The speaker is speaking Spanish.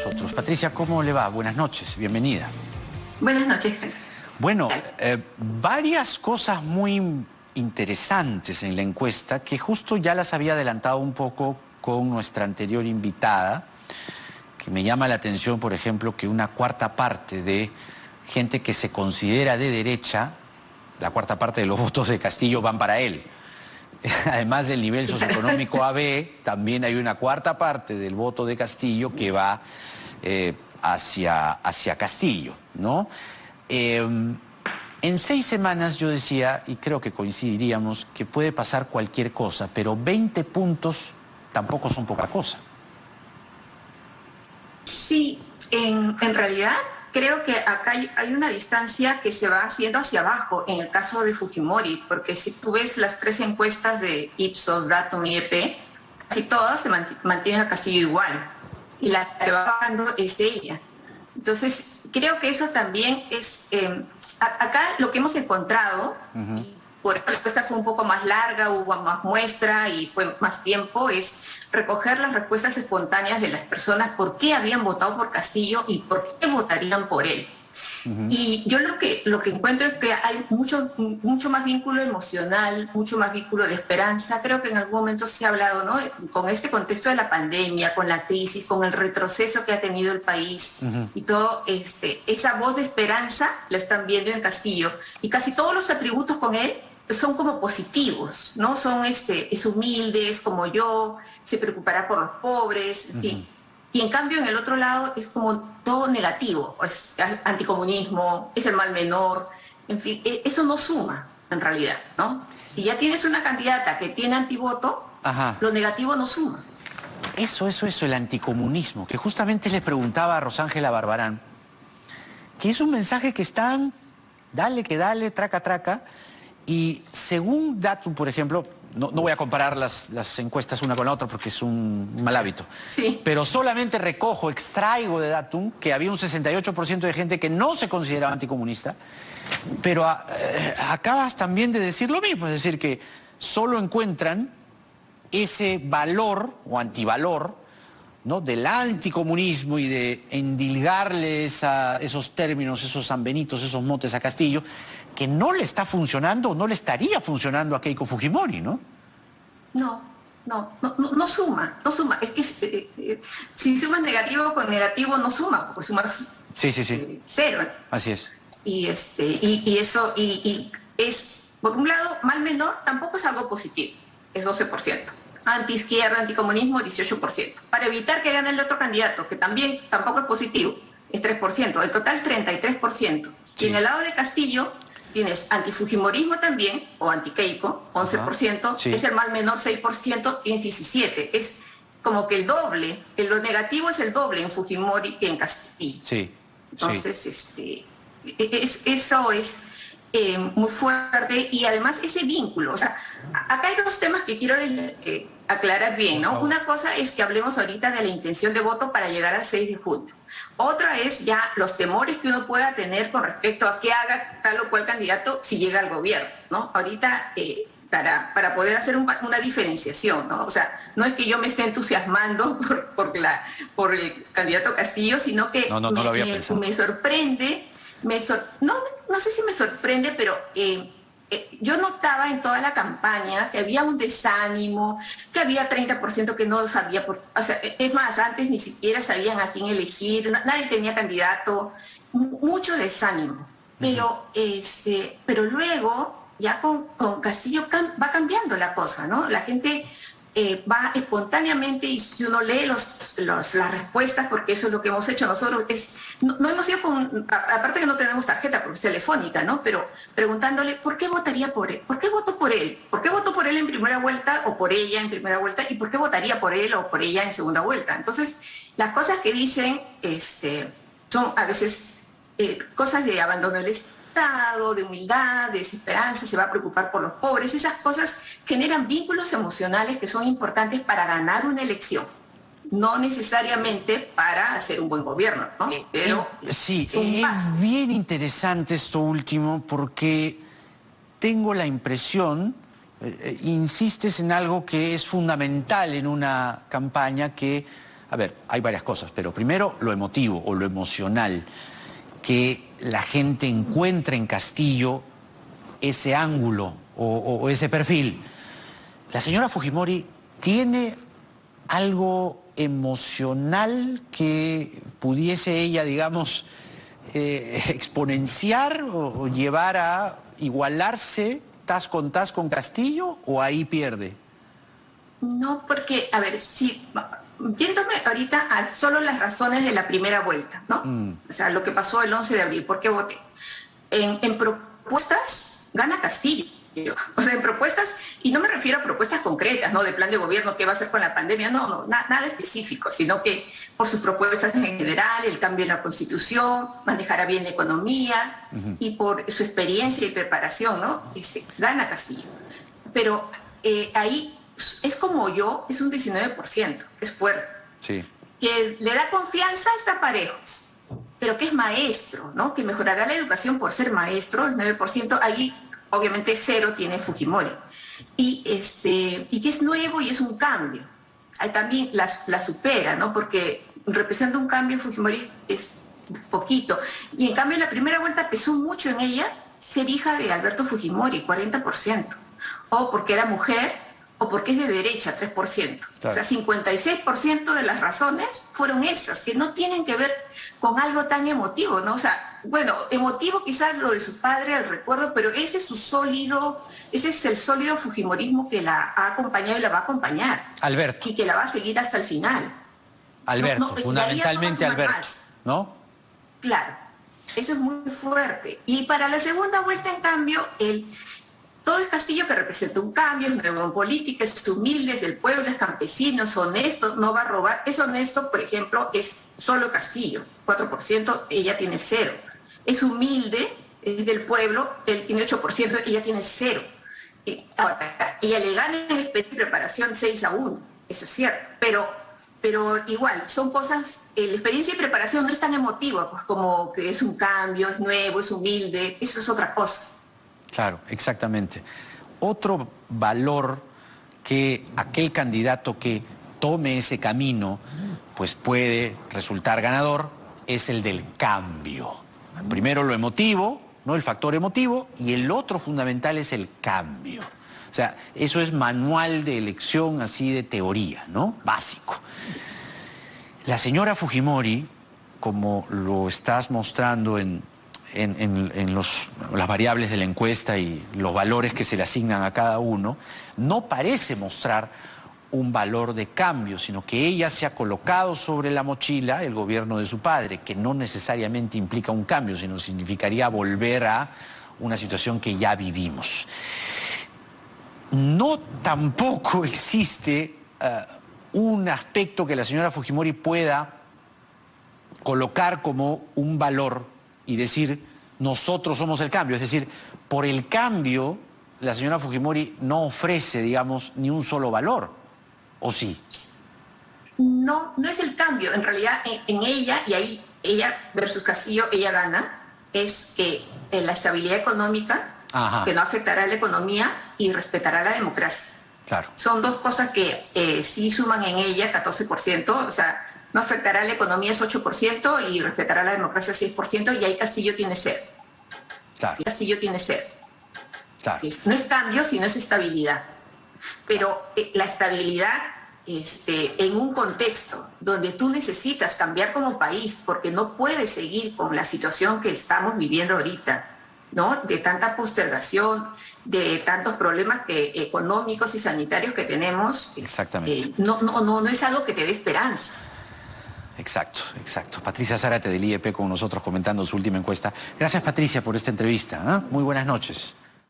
nosotros. Patricia, ¿cómo le va? Buenas noches, bienvenida. Buenas noches. Bueno, varias cosas muy interesantes en la encuesta que justo ya las había adelantado un poco con nuestra anterior invitada, que me llama la atención, por ejemplo, que una cuarta parte de gente que se considera de derecha, la cuarta parte de los votos de Castillo van para él. Además del nivel socioeconómico AB, también hay una cuarta parte del voto de Castillo que va hacia Castillo, ¿no? En 6 semanas yo decía, y creo que coincidiríamos, que puede pasar cualquier cosa, pero 20 puntos tampoco son poca cosa. Sí, en realidad creo que acá hay una distancia que se va haciendo hacia abajo en el caso de Fujimori, porque si tú ves las 3 encuestas de Ipsos, Datum y EP, casi todas se mantienen a Castillo igual, y la que va bajando es de ella. Entonces, creo que eso también es... acá lo que hemos encontrado, y por eso la encuesta fue un poco más larga, hubo más muestra y fue más tiempo, es recoger las respuestas espontáneas de las personas, por qué habían votado por Castillo y por qué votarían por él. Y yo lo que encuentro es que hay mucho más vínculo emocional, mucho más vínculo de esperanza. Creo que en algún momento se ha hablado, ¿no? Con este contexto de la pandemia, con la crisis, con el retroceso que ha tenido el país y todo, esa voz de esperanza la están viendo en Castillo. Y casi todos los atributos con él son como positivos, ¿no? Son, es humilde, es como yo, se preocupará por los pobres, en fin. Y en cambio en el otro lado es como todo negativo, es anticomunismo, es el mal menor, en fin, eso no suma en realidad, ¿no? Si ya tienes una candidata que tiene antivoto, lo negativo no suma. Eso, el anticomunismo, que justamente les preguntaba a Rosángela Barbarán, que es un mensaje que están, dale que dale, traca, traca, y según Datum, por ejemplo, no voy a comparar las encuestas una con la otra porque es un mal hábito. Sí. Pero solamente extraigo de Datum que había un 68% de gente que no se consideraba anticomunista, pero acabas también de decir lo mismo, es decir, que solo encuentran ese valor o antivalor, ¿no?, del anticomunismo y de endilgarle esos términos, esos sanbenitos, esos motes a Castillo, que no le está funcionando o no le estaría funcionando a Keiko Fujimori, ¿no? No suma. Es que si sumas negativo con negativo no suma, porque sumas cero. Así es. Y eso es, por un lado, mal menor tampoco es algo positivo, es 12%. Antiizquierda, anticomunismo, 18%. Para evitar que gane el otro candidato, que tampoco es positivo, es 3%. En total, 33%. Sí. Y en el lado de Castillo tienes antifujimorismo también, o anti-Keiko, 11%. Sí. Es el mal menor, 6%, tienes 17%. Es como que el doble. Lo negativo es el doble en Fujimori que en Castillo. Sí. Entonces, eso es muy fuerte, y además ese vínculo, o sea, acá hay 2 temas que quiero aclarar bien, ¿no? Una cosa es que hablemos ahorita de la intención de voto para llegar al 6 de junio. Otra es ya los temores que uno pueda tener con respecto a qué haga tal o cual candidato si llega al gobierno, ¿no? Ahorita, para poder hacer una diferenciación, ¿no? O sea, no es que yo me esté entusiasmando por el candidato Castillo, sino que me sorprende. No sé si me sorprende, pero yo notaba en toda la campaña que había un desánimo, que había 30% que no sabía, o sea, es más, antes ni siquiera sabían a quién elegir, nadie tenía candidato, mucho desánimo. Pero luego, ya con Castillo va cambiando la cosa, ¿no? La gente va espontáneamente, y si uno lee las respuestas, porque eso es lo que hemos hecho nosotros, no hemos ido aparte que no tenemos tarjeta porque es telefónica, ¿no? Pero preguntándole, ¿por qué votaría por él? ¿Por qué votó por él? ¿Por qué votó por él en primera vuelta o por ella en primera vuelta? ¿Y por qué votaría por él o por ella en segunda vuelta? Entonces, las cosas que dicen son a veces cosas de abandono del Estado, de humildad, de desesperanza, se va a preocupar por los pobres. Esas cosas generan vínculos emocionales que son importantes para ganar una elección, no necesariamente para hacer un buen gobierno, ¿no? Pero sí, es bien interesante esto último, porque tengo la impresión, insistes en algo que es fundamental en una campaña, que a ver, hay varias cosas, pero primero lo emotivo o lo emocional, que la gente encuentra en Castillo ese ángulo o ese perfil. La señora Fujimori tiene algo emocional que pudiese ella, digamos, exponenciar o llevar a igualarse tas con Castillo, o ahí pierde. No, porque, a ver, si yéndome ahorita a solo las razones de la primera vuelta, ¿no? O sea, lo que pasó el 11 de abril, ¿por qué voté? En propuestas gana Castillo. O sea, en propuestas, y no me refiero a propuestas concretas, ¿no? De plan de gobierno, qué va a hacer con la pandemia, no, nada específico, sino que por sus propuestas en general, el cambio en la Constitución, manejará bien la economía, y por su experiencia y preparación, ¿no? Gana Castillo. Pero ahí es como yo, es un 19%, es fuerte. Sí. Que le da confianza, está parejos, pero que es maestro, ¿no? Que mejorará la educación por ser maestro, el 9%, ahí obviamente cero tiene Fujimori. Y que es nuevo y es un cambio. Ahí también la supera, ¿no? Porque representa un cambio en Fujimori es poquito. Y en cambio en la primera vuelta pesó mucho en ella ser hija de Alberto Fujimori, 40%. O porque era mujer, o porque es de derecha, 3%. Claro. O sea, 56% de las razones fueron esas, que no tienen que ver con algo tan emotivo, ¿no? O sea, bueno, emotivo quizás lo de su padre, el recuerdo, pero ese es el sólido fujimorismo que la ha acompañado y la va a acompañar. Alberto. Y que la va a seguir hasta el final. Alberto, fundamentalmente Alberto, ¿no? Claro, eso es muy fuerte. Y para la segunda vuelta, en cambio, todo el Castillo, que representa un cambio, es nuevo en política, es humilde, es del pueblo, es campesino, es honesto, no va a robar. Es honesto, por ejemplo, es solo Castillo, 4%, ella tiene 0. Es humilde, es del pueblo, él tiene 8%, ella tiene 0. Ahora, ella le gana en experiencia y preparación 6-1, eso es cierto, pero igual, son cosas, la experiencia y preparación no es tan emotiva, pues como que es un cambio, es nuevo, es humilde, eso es otra cosa. Claro, exactamente. Otro valor que aquel candidato que tome ese camino, pues puede resultar ganador, es el del cambio. Primero lo emotivo, ¿no? El factor emotivo, y el otro fundamental es el cambio. O sea, eso es manual de elección así de teoría, ¿no? Básico. La señora Fujimori, como lo estás mostrando en las variables de la encuesta y los valores que se le asignan a cada uno, no parece mostrar un valor de cambio, sino que ella se ha colocado sobre la mochila el gobierno de su padre, que no necesariamente implica un cambio, sino significaría volver a una situación que ya vivimos. No tampoco existe un aspecto que la señora Fujimori pueda colocar como un valor y decir, nosotros somos el cambio. Es decir, por el cambio, la señora Fujimori no ofrece, digamos, ni un solo valor, ¿o sí? No, no es el cambio. En realidad, en ella, y ahí ella versus Castillo, ella gana, es que la estabilidad económica, ajá, que no afectará a la economía y respetará la democracia. Claro. Son dos cosas que sí suman en ella 14%, o sea, no afectará a la economía es 8% y respetará la democracia 6%, y ahí Castillo tiene 0. Claro. Y Castillo tiene 0. Claro. No es cambio, sino es estabilidad. Pero la estabilidad en un contexto donde tú necesitas cambiar como país, porque no puedes seguir con la situación que estamos viviendo ahorita, ¿no? De tanta postergación, de tantos problemas económicos y sanitarios que tenemos. Exactamente. No es algo que te dé esperanza. Exacto, exacto. Patricia Zárate del IEP con nosotros comentando su última encuesta. Gracias, Patricia, por esta entrevista, ¿eh? Muy buenas noches.